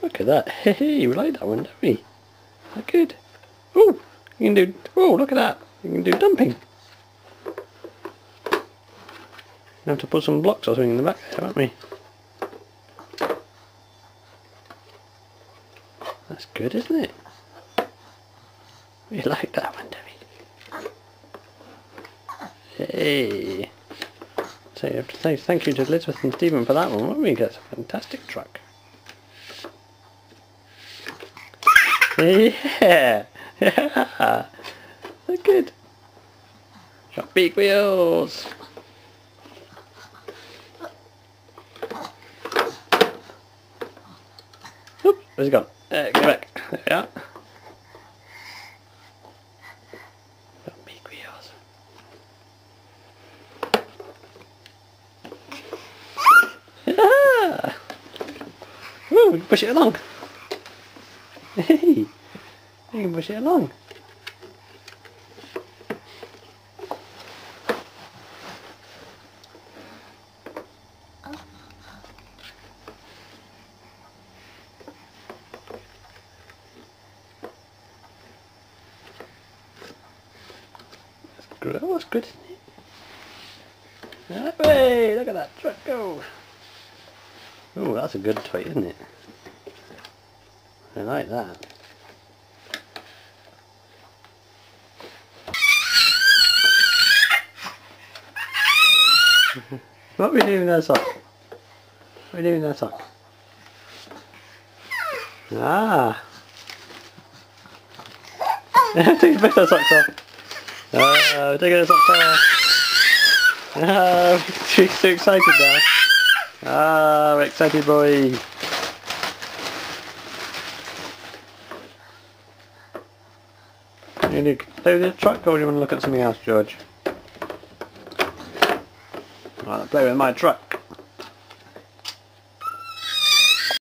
Look at that. Hey, we like that one, don't we? That good. Oh, you can do. Oh, look at that. You can do dumping. We have to put some blocks or something in the back there, haven't we? That's good, isn't it? We like that one, don't we? Hey. So you have to say thank you to Elizabeth and Stephen for that one, won't we? That's a fantastic truck. Yeah. Yeah. They're good. Got big wheels. Oop, where's it gone? Get back. There we are. Got big wheels. Yeah. Ooh, we can push it along. Hey, you can push it along. Oh, that's good, isn't it? Hey, look at that truck go! Oh, that's a good toy, isn't it? I like that. What are we doing there, Sock? What are we doing there, Sock? Ah! Take the socks off. Oh, taking the socks off. Oh, she's too excited now. Ah, we're excited, boy. You need to play with your truck, or do you want to look at something else, George? I'll play with my truck.